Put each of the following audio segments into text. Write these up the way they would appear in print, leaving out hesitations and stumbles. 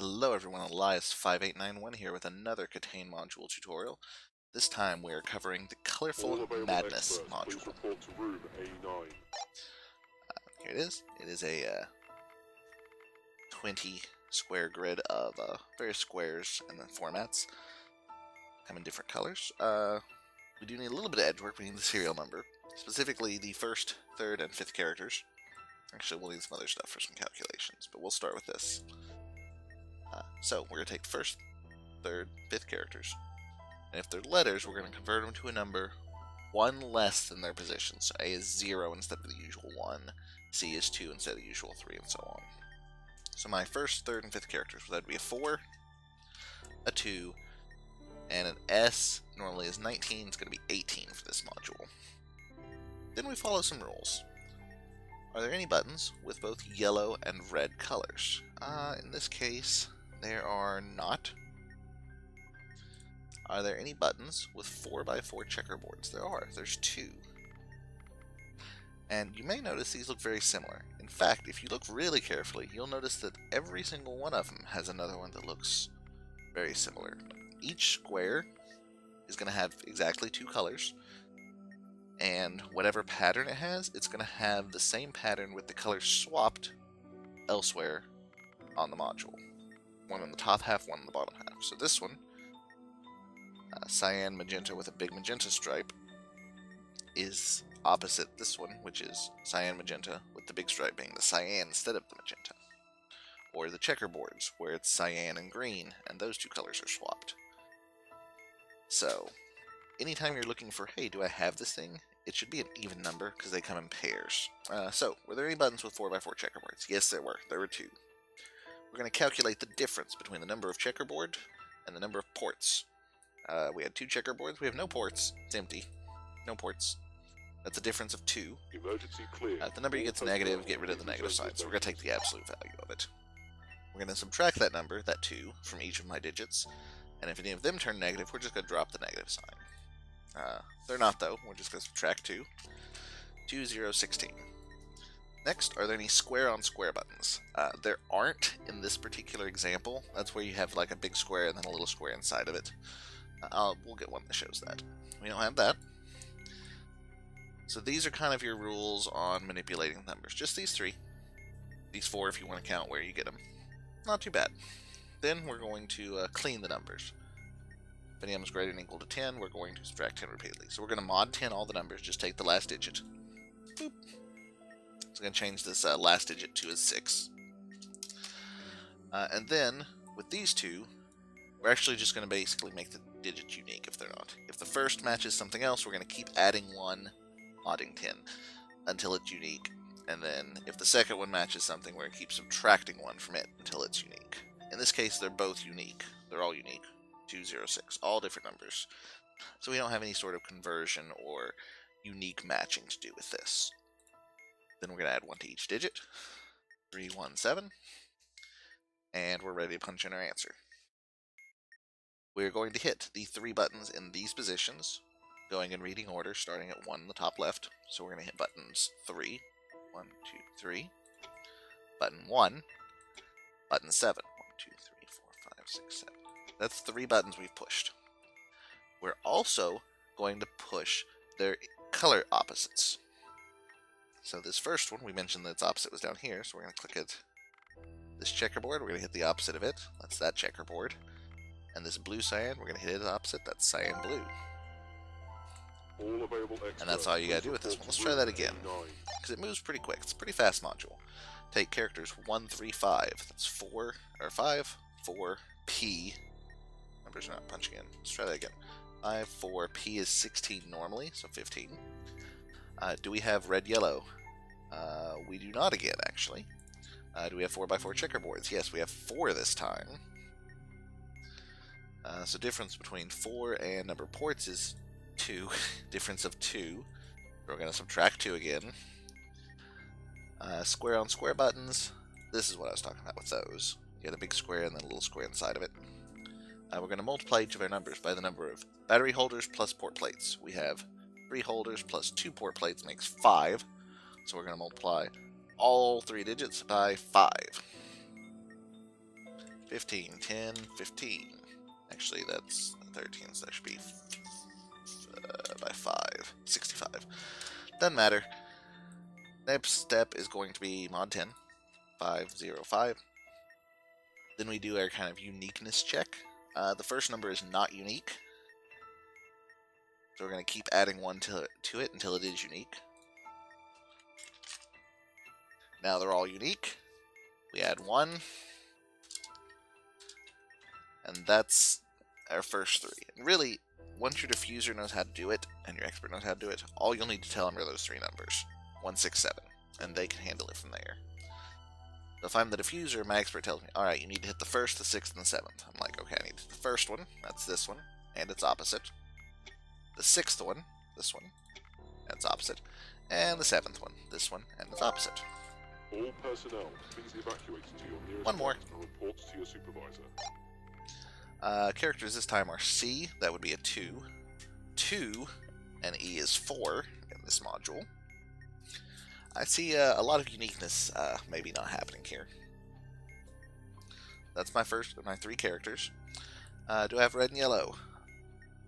Hello everyone, Elias5891 here with another KTANE module tutorial. This time we are covering the Colorful Madness module. Report to room A9. Here it is. It is a 20 square grid of various squares and then formats. Come in different colors. We do need a little bit of edge work. We need the serial number, specifically the first, third, and fifth characters. Actually, we'll need some other stuff for some calculations, but we'll start with this. So we're going to take first, third, fifth characters, and if they're letters, we're going to convert them to a number one less than their position. So A is 0 instead of the usual 1, C is 2 instead of the usual 3, and so on. So my first, third, and fifth characters, that would be a 4, a 2, and an S normally is 19. It's going to be 18 for this module. Then we follow some rules. Are there any buttons with both yellow and red colors? In this case, there are not. Are there any buttons with 4x4 checkerboards? There are. There's 2. And you may notice these look very similar. In fact, if you look really carefully, you'll notice that every single one of them has another one that looks very similar. Each square is going to have exactly 2 colors. And whatever pattern it has, it's going to have the same pattern with the colors swapped elsewhere on the module. One in the top half, one in the bottom half. So this one, cyan magenta with a big magenta stripe, is opposite this one, which is cyan magenta with the big stripe being the cyan instead of the magenta. Or the checkerboards, where it's cyan and green, and those 2 colors are swapped. So, anytime you're looking for, hey, do I have this thing? It should be an even number, because they come in pairs. So, were there any buttons with 4x4 checkerboards? Yes, there were. There were 2. We're going to calculate the difference between the number of checkerboard and the number of ports. We had 2 checkerboards. We have no ports. It's empty. No ports. That's a difference of 2. Emergency clear. If the number gets negative, get rid of the negative sign. So we're going to take the absolute value of it. We're going to subtract that number, that 2, from each of my digits. And if any of them turn negative, we're just going to drop the negative sign. They're not, though. We're just going to subtract 2. 2, 0, 16. Next, are there any square-on-square buttons? There aren't in this particular example. That's where you have like a big square and then a little square inside of it. We'll get one that shows that. We don't have that. So these are kind of your rules on manipulating numbers. Just these 3. These 4 if you want to count where you get them. Not too bad. Then we're going to clean the numbers. If any of them is greater than or equal to 10, we're going to subtract 10 repeatedly. So we're going to mod 10 all the numbers. Just take the last digit. Boop. So I'm going to change this last digit to a 6. And then, with these 2, we're actually just going to basically make the digits unique if they're not. If the first matches something else, we're going to keep adding 1, modding 10, until it's unique. And then, if the second one matches something, we're going to keep subtracting 1 from it until it's unique. In this case, they're both unique. They're all unique. 2, 0, 6. All different numbers. So we don't have any sort of conversion or unique matching to do with this. Then we're going to add 1 to each digit. 3, 1, 7. And we're ready to punch in our answer. We're going to hit the 3 buttons in these positions, going in reading order, starting at 1 in the top left. So we're going to hit buttons 3. 1, 2, 3. Button 1. Button 7. 1, 2, 3, 4, 5, 6, 7. That's 3 buttons we've pushed. We're also going to push their color opposites. So this first one, we mentioned that its opposite was down here, so we're going to click it. This checkerboard, we're going to hit the opposite of it. That's that checkerboard. And this blue cyan, we're going to hit its opposite. That's cyan blue. All available And that's all you got to do with this one. Let's try that again, because it moves pretty quick. It's a pretty fast module. Take characters 1, 3, 5. That's 4, or 5, 4, P. Numbers are not punching in. Let's try that again. 5, 4, P is 16 normally, so 15. Do we have red, yellow? We do not again, actually. Do we have 4x4 checkerboards? Yes, we have 4 this time. So difference between 4 and number of ports is 2. Difference of 2. We're going to subtract 2 again. Square on square buttons. This is what I was talking about with those. You get a big square and then a little square inside of it. We're going to multiply each of our numbers by the number of battery holders plus port plates. We have 3 holders plus 2 port plates makes 5. So we're going to multiply all 3 digits by 5. 15, 10, 15. Actually, that's 13, so that should be by 5, 65. Doesn't matter. Next step is going to be mod 10, 505. Then we do our kind of uniqueness check. The first number is not unique, so we're going to keep adding 1 to it until it is unique. Now they're all unique. We add 1, and that's our first 3. And really, once your diffuser knows how to do it, and your expert knows how to do it, all you'll need to tell them are those 3 numbers, 1, 6, 7, and they can handle it from there. So if I'm the diffuser, my expert tells me, alright, you need to hit the 1st, the 6th, and the 7th. I'm like, okay, I need the first one, that's this one, and its opposite. The 6th one, this one, and its opposite. And the 7th one, this one, and its opposite. All personnel, please evacuate to your nearest One more. point and report to your supervisor. Characters this time are C, that would be a 2. 2, and E is 4 in this module. I see a lot of uniqueness maybe not happening here. That's my 3 characters. Do I have red and yellow?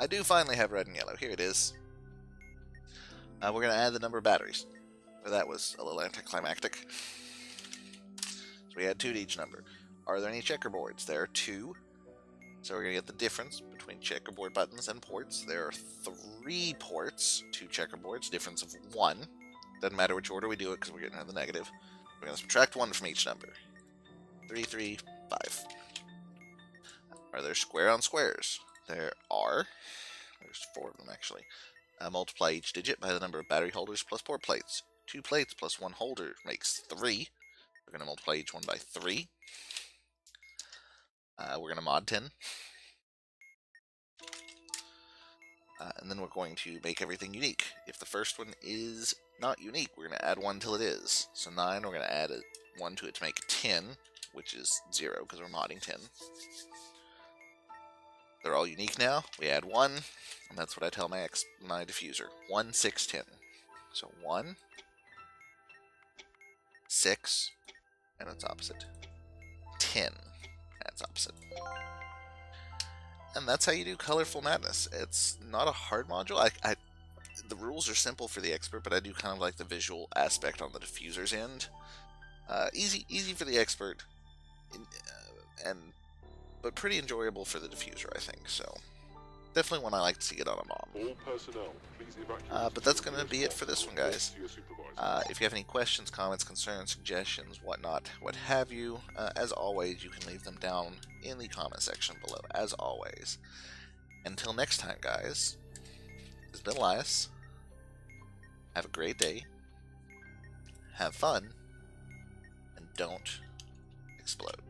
I do finally have red and yellow. Here it is. We're going to add the number of batteries. That was a little anticlimactic. So we add 2 to each number. Are there any checkerboards? There are 2. So we're going to get the difference between checkerboard buttons and ports. There are 3 ports, 2 checkerboards, difference of 1. Doesn't matter which order we do it because we're getting rid of the negative. We're going to subtract 1 from each number. 3, 3, 5. Are there square on squares? There are. There's 4 of them actually. Multiply each digit by the number of battery holders plus port plates. 2 plates plus 1 holder makes 3. We're going to multiply each one by 3. We're going to mod 10. And then we're going to make everything unique. If the first one is not unique, we're going to add 1 till it is. So 9, we're going to add 1 to it to make 10, which is 0 because we're modding 10. They're all unique now. We add 1, and that's what I tell my diffuser. 1, 6, 10. So 1, 6, and its opposite. 10, and its opposite. And that's how you do Colorful Madness. It's not a hard module. The rules are simple for the expert, but I do kind of like the visual aspect on the diffuser's end. Easy for the expert, but pretty enjoyable for the diffuser, I think. So definitely one I like to see it on a mom. All personnel, please evacuate. But that's going to be it for this one, guys. To your supervisor. If you have any questions, comments, concerns, suggestions, whatnot, what have you, as always, you can leave them down in the comment section below, as always. Until next time, guys, this has been Elias. Have a great day. Have fun. And don't explode.